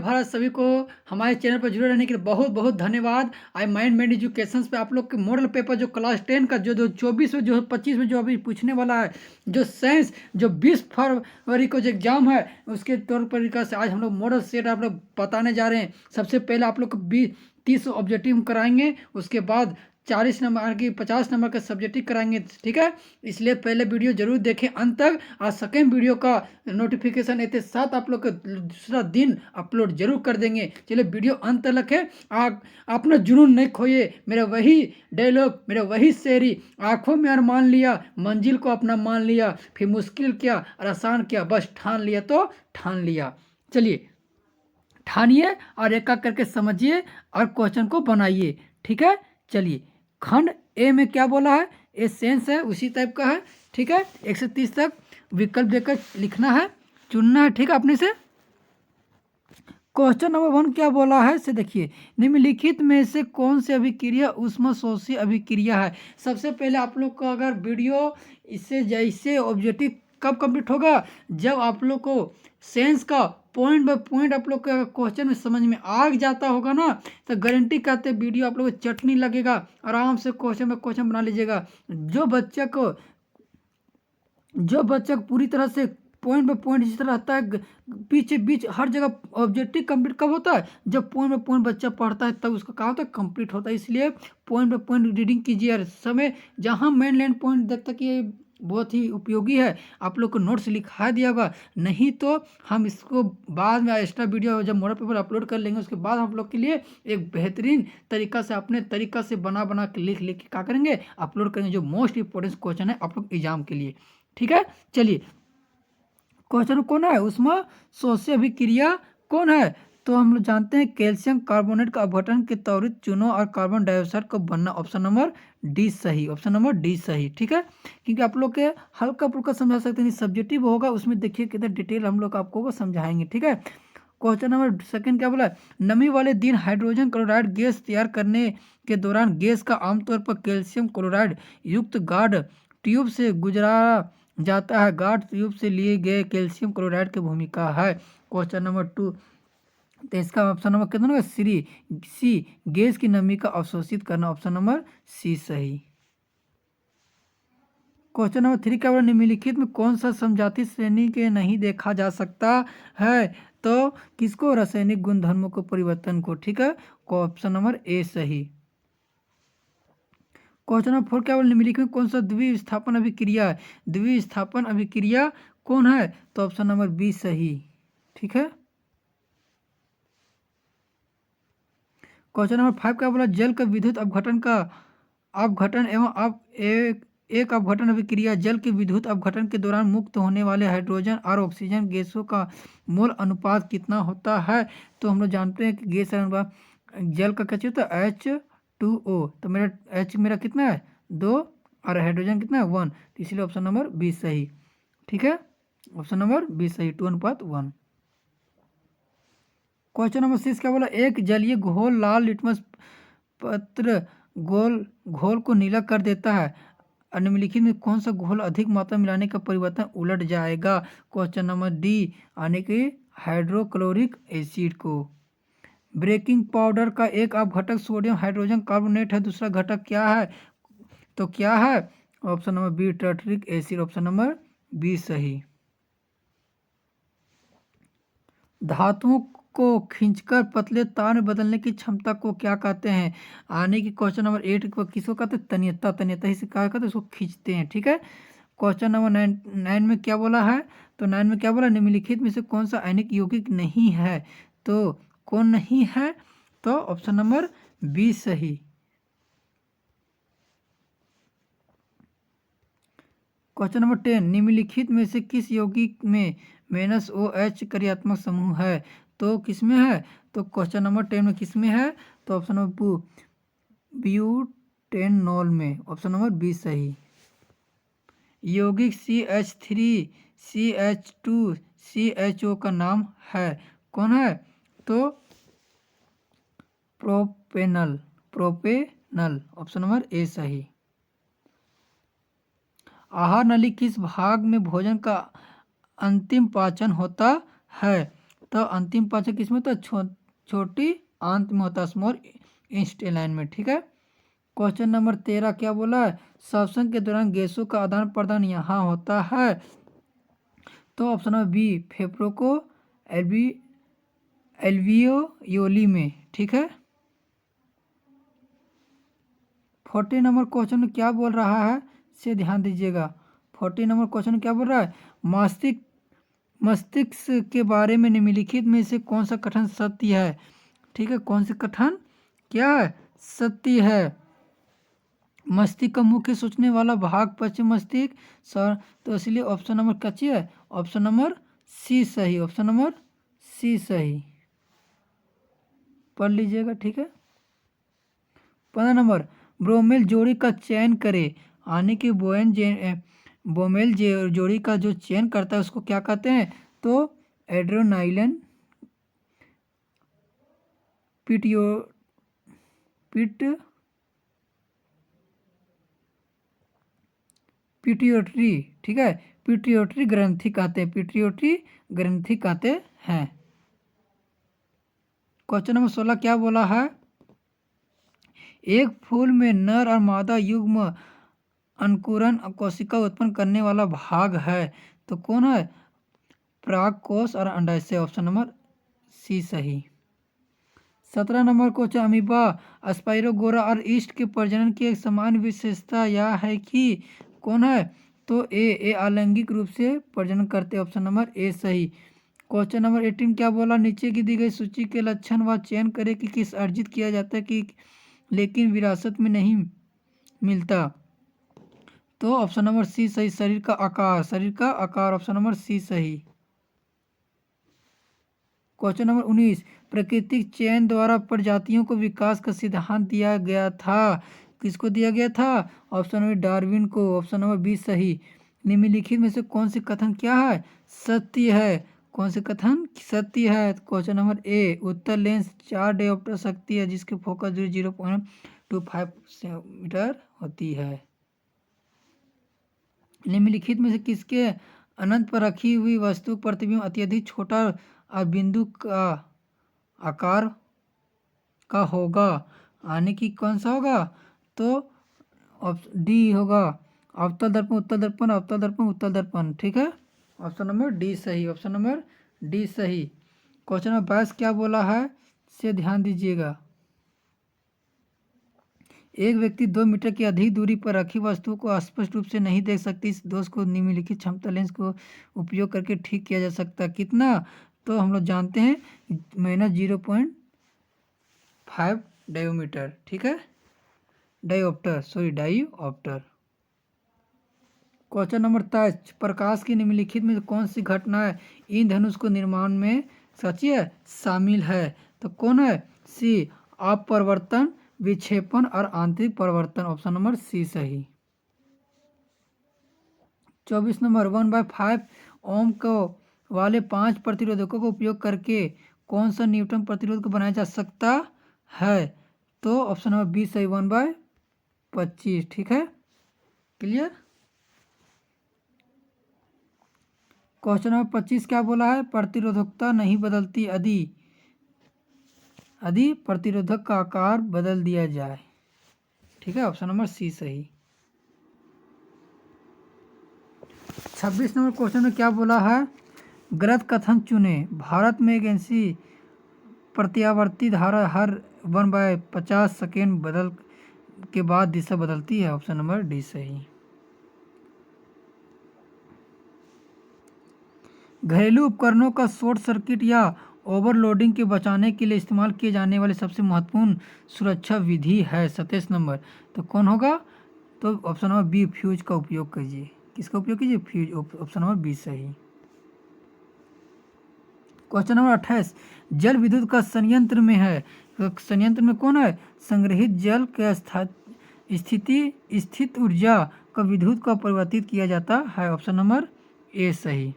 भारत सभी को हमारे चैनल पर जुड़े रहने के लिए बहुत बहुत धन्यवाद। आई माइंड मेड एजुकेशंस पे आप लोग के मॉडल पेपर जो क्लास 10 का जो 24 में जो 25 में जो अभी पूछने वाला है, जो साइंस जो 20 फरवरी को जो एग्जाम है, उसके तौर तरीका से आज हम लोग मॉडल सेट आप लोग बताने जा रहे हैं। सबसे पहले आप लोग को 30 ऑब्जेक्टिव कराएंगे, उसके बाद 40 नंबर की 50 नंबर का सब्जेक्टिव कराएंगे, ठीक है। इसलिए पहले वीडियो जरूर देखें अंत तक, और सेकेंड वीडियो का नोटिफिकेशन एक साथ आप लोग को दूसरा दिन अपलोड जरूर कर देंगे। चलिए वीडियो अंत तक रखें। आप अपना जुनून नहीं खोइए, मेरा वही डायलॉग, मेरा वही शेरी, आंखों में अरमान लिया, मंजिल को अपना मान लिया, फिर मुश्किल क्या और आसान क्या, बस ठान लिया तो ठान लिया। चलिए ठानिए और एक एक करके समझिए और क्वेश्चन को बनाइए, ठीक है। चलिए खंड ए में क्या बोला है, ए सेंस है उसी टाइप का है, ठीक है। 1 से 30 तक विकल्प देकर लिखना है, चुनना है, ठीक है अपने से। क्वेश्चन नंबर 1 क्या बोला है से देखिए, निम्नलिखित में से कौन सी अभिक्रिया ऊष्मशोषी अभिक्रिया है। सबसे पहले आप लोग को अगर वीडियो इससे जैसे ऑब्जेक्टिव कब कंप्लीट होगा, जब आप लोग को सेंस का पॉइंट बाय पॉइंट आप लोग का क्वेश्चन में समझ में आ जाता होगा ना, तो गारंटी करते वीडियो आप लोग को चटनी लगेगा, आराम से क्वेश्चन में क्वेश्चन बना लीजिएगा। जो बच्चा पूरी तरह से पॉइंट बाय पॉइंट जिस तरह रहता है, बीच बीच हर जगह ऑब्जेक्टिव कंप्लीट कब होता है, जब पॉइंट बाय पॉइंट बच्चा पढ़ता है तब उसका क्या होता है, कंप्लीट होता है। इसलिए पॉइंट बाय पॉइंट रीडिंग कीजिए और समय जहाँ मेन लैंड पॉइंट देखता कि ये बहुत ही उपयोगी है, आप लोग को नोट्स लिखा दिया होगा। नहीं तो हम इसको बाद में एक्स्ट्रा वीडियो जब मॉडल पेपर अपलोड कर लेंगे, उसके बाद हम लोग के लिए एक बेहतरीन तरीका से अपने तरीका से बना बना के लिख लिख के क्या करेंगे, अपलोड करेंगे, जो मोस्ट इंपॉर्टेंट क्वेश्चन है आप लोग एग्जाम के लिए, ठीक है। चलिए क्वेश्चन कौन है, उसमें शोषी अभिक्रिया कौन है, तो हम लोग जानते हैं कैल्शियम कार्बोनेट का अपघटन के त्वरित चूनों और कार्बन डाइऑक्साइड को बनना। ऑप्शन नंबर डी सही, ऑप्शन नंबर डी सही, ठीक है। क्योंकि आप लोग के हल्का फुल्का समझा सकते हैं, सब्जेक्टिव होगा उसमें देखिए कितना डिटेल हम लोग आपको समझाएंगे, ठीक है। क्वेश्चन नंबर सेकंड क्या बोला, नमी वाले दिन हाइड्रोजन क्लोराइड गैस तैयार करने के दौरान गैस का आमतौर पर कैल्शियम क्लोराइड युक्त गाढ़ ट्यूब से गुजरा जाता है, गाढ़ ट्यूब से लिए गए कैल्शियम क्लोराइड की भूमिका है। क्वेश्चन नंबर 2, तो इसका ऑप्शन नंबर कितना होगा, सी गैस की नमी का अवशोषित करना, ऑप्शन नंबर सी सही। क्वेश्चन नंबर 3 क्या बोला, निम्नलिखित में कौन सा समजाति श्रेणी के नहीं देखा जा सकता है, तो किसको, रासायनिक गुणधर्मों को परिवर्तन को, ठीक है। ऑप्शन नंबर ए सही। क्वेश्चन नंबर 4 क्या बोला, निम्नलिखित में कौन सा द्विस्थापन अभिक्रिया है, द्विस्थापन अभिक्रिया कौन है, तो ऑप्शन नंबर बी सही, ठीक है। क्वेश्चन नंबर 5 क्या बोला, जल का विद्युत अपघटन एवं एक अपघटन अभिक्रिया जल के विद्युत अपघटन के दौरान मुक्त होने वाले हाइड्रोजन और ऑक्सीजन गैसों का मोल अनुपात कितना होता है, तो हम लोग जानते हैं कि गैस अनुपात जल का क्या होता है H2O, तो मेरा कितना है 2 और हाइड्रोजन कितना है 1, तो इसलिए ऑप्शन नंबर बी सही, ठीक है। ऑप्शन नंबर बी सही, 2:1। क्वेश्चन नंबर 6 क्या बोला, एक जलीय घोल लाल लिटमस पत्र घोल को नीला कर देता है, निम्नलिखित में कौन सा घोल अधिक मात्रा मिलाने का परिवर्तन उलट जाएगा। क्वेश्चन नंबर डी, यानी कि हाइड्रोक्लोरिक एसिड को। ब्रेकिंग पाउडर का एक अपघटक सोडियम हाइड्रोजन कार्बोनेट है, दूसरा घटक क्या है, तो क्या है, option number B tartaric acid, option number B सही। धातुओं को खींचकर पतले तार में बदलने की क्षमता को क्या कहते हैं, आने की क्वेश्चन नंबर 8 को किसको कहते हैं, तन्यता, तन्यता ही से क्या कहते हैं, उसको खींचते हैं, ठीक है। क्वेश्चन नंबर 9 में क्या बोला है, तो 9 में क्या बोला, निम्नलिखित में से कौन सा आयनिक यौगिक नहीं है, तो कौन नहीं है, तो ऑप्शन नंबर बी सही। क्वेश्चन नंबर 10, निम्नलिखित में से किस यौगिक में -OH क्रियात्मक समूह है, तो किसमें है, तो क्वेश्चन नंबर 10 में किसमें है, तो ऑप्शन नंबर ब्यूटेनॉल में, ऑप्शन नंबर बी सही। यौगिक CH3 CH2 CHO का नाम है, कौन है, तो प्रोपेनल, ऑप्शन नंबर ए सही। आहार नली किस भाग में भोजन का अंतिम पाचन होता है, तो अंतिम पाचक किसमें होता है? छोटी अंत में होता है, स्मॉल इंटेस्टाइन में। ठीक है। क्वेश्चन नंबर 13 क्या बोला है? श्वसन के दौरान गैसों का आदान प्रदान यहाँ होता है। तो ऑप्शन नंबर बी, फेफड़ों को एल्वियोली में। ठीक है। 40 नंबर क्वेश्चन में क्या बोल रहा है से ध्यान दीजिएगा। 40 नंबर क्वेश्चन क्या बोल रहा है? मस्तिष्क के बारे में निम्नलिखित में से कौन सा कथन सत्य है? ठीक है, कौन सा कथन क्या है? सत्य है। मस्तिष्क का मुख्य सोचने वाला भाग पश्चिम मस्तिष्क सर, तो इसलिए ऑप्शन नंबर कच्ची है, ऑप्शन नंबर सी सही, ऑप्शन नंबर सी सही, पढ़ लीजिएगा। ठीक है। 15 नंबर, ब्रोमेल जोड़ी का चयन करे, यानी कि ब्रोमेल जोड़ी का जो चयन करता है उसको क्या कहते हैं? तो एड्रेनालाइन पिट्यूटरी, ठीक है, पिट्यूटरी ग्रंथि कहते हैं, पिट्यूटरी ग्रंथि कहते हैं। क्वेश्चन नंबर 16 क्या बोला है? एक फूल में नर और मादा युग्म अंकुरन कोशिका उत्पन्न करने वाला भाग है, तो कौन है? परागकोश और अंडाशय, ऑप्शन नंबर सी सही। 17 नंबर क्वेश्चन, अमीबा, स्पाइरोगोरा और ईस्ट के प्रजनन की एक समान विशेषता यह है कि कौन है? तो ए अलैंगिक रूप से प्रजनन करते, ऑप्शन नंबर ए सही। क्वेश्चन नंबर 18 क्या बोला? नीचे की दी गई सूची के लक्षण व चयन करें कि किस अर्जित किया जाता है कि लेकिन विरासत में नहीं मिलता, तो ऑप्शन नंबर सी सही, शरीर का आकार, ऑप्शन नंबर सी सही। क्वेश्चन नंबर 19, प्राकृतिक चयन द्वारा प्रजातियों को विकास का सिद्धांत दिया गया था, किसको दिया गया था? ऑप्शन नंबर डार्विन को, ऑप्शन नंबर बी सही। निम्नलिखित में से कौन से कथन क्या है? सत्य है। कौन से कथन सत्य है? Question number A, Uttar lens 4 dioptre शक्ति है जिसकी फोकस दूरी 0.25 मीटर होती है। निम्नलिखित में से किसके अनंत पर रखी हुई वस्तु प्रतिबिंब अत्यधिक छोटा और बिंदु का आकार का होगा, यानी कि कौन सा होगा? तो डी होगा, अवतल दर्पण, उत्तल दर्पण, अवतल दर्पण, उत्तल दर्पण। ठीक है, ऑप्शन नंबर डी सही, ऑप्शन नंबर डी सही। क्वेश्चन नंबर 22 क्या बोला है से ध्यान दीजिएगा। एक व्यक्ति 2 मीटर की अधिक दूरी पर रखी वस्तु को स्पष्ट रूप से नहीं देख सकती, इस दोष को निम्नलिखित क्षमता लेंस को उपयोग करके ठीक किया जा सकता है, कितना? तो हम लोग जानते हैं -0.5 डायोमीटर। ठीक है, डायोप्टर। क्वेश्चन नंबर 23, प्रकाश की निम्नलिखित में कौन सी घटनाएं इंद्रधनुष को निर्माण में सच है शामिल है? तो कौन है? सी, अपवर्तन, विक्षेपण और आंतरिक परिवर्तन, ऑप्शन नंबर सी सही। 24 नंबर, 1/5 ओम को वाले 5 प्रतिरोधकों का उपयोग करके कौन सा न्यूटन प्रतिरोध को बनाया जा सकता है? तो ऑप्शन नंबर बी सही, 1/25। ठीक है, क्लियर। क्वेश्चन नंबर 25 क्या बोला है? प्रतिरोधकता नहीं बदलती यदि प्रतिरोधक का आकार बदल दिया जाए। ठीक है, ऑप्शन नंबर सी सही। 26 नंबर क्वेश्चन में क्या बोला है? गलत कथन चुने, भारत में एक ऐसी प्रत्यावर्ती धारा हर 1/50 सेकेंड बदल के बाद दिशा बदलती है, ऑप्शन नंबर डी सही। घरेलू उपकरणों का शॉर्ट सर्किट या ओवरलोडिंग के बचाने के लिए इस्तेमाल किए जाने वाली सबसे महत्वपूर्ण सुरक्षा विधि है। 27 नंबर, तो कौन होगा? तो ऑप्शन नंबर बी, फ्यूज का उपयोग कीजिए। किसका उपयोग कीजिए? फ्यूज, ऑप्शन नंबर बी सही। क्वेश्चन नंबर 28, जल विद्युत का संयंत्र में है, तो संयंत्र में कौन है? संग्रहित जल के स्थित ऊर्जा का विद्युत का परिवर्तित किया जाता है, ऑप्शन नंबर ए सही।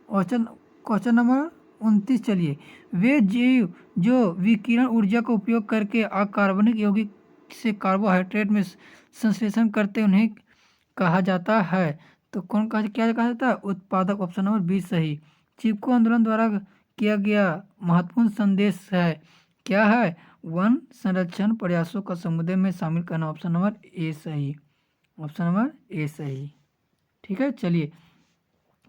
क्वेश्चन नंबर 29, चलिए, वे जीव जो विकिरण ऊर्जा का उपयोग करके अकार्बनिक यौगिक से कार्बोहाइड्रेट में संश्लेषण करते उन्हें कहा जाता है, तो क्या कहा जाता है? उत्पादक, ऑप्शन नंबर बी सही। चिपको आंदोलन द्वारा किया गया महत्वपूर्ण संदेश है, क्या है? वन संरक्षण प्रयासों का समुदाय में शामिल करना। ऑप्शन नंबर ए सही, ऑप्शन नंबर ए सही। ठीक है, चलिए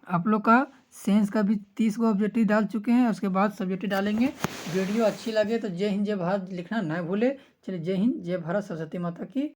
आप लोग का साइंस का भी 30 गो ऑब्जेक्टिव डाल चुके हैं, उसके बाद सब्जेक्टिव डालेंगे। वीडियो अच्छी लगे तो जय हिंद जय भारत लिखना ना भूले। चलिए, जय हिंद जय भारत, सरस्वती माता की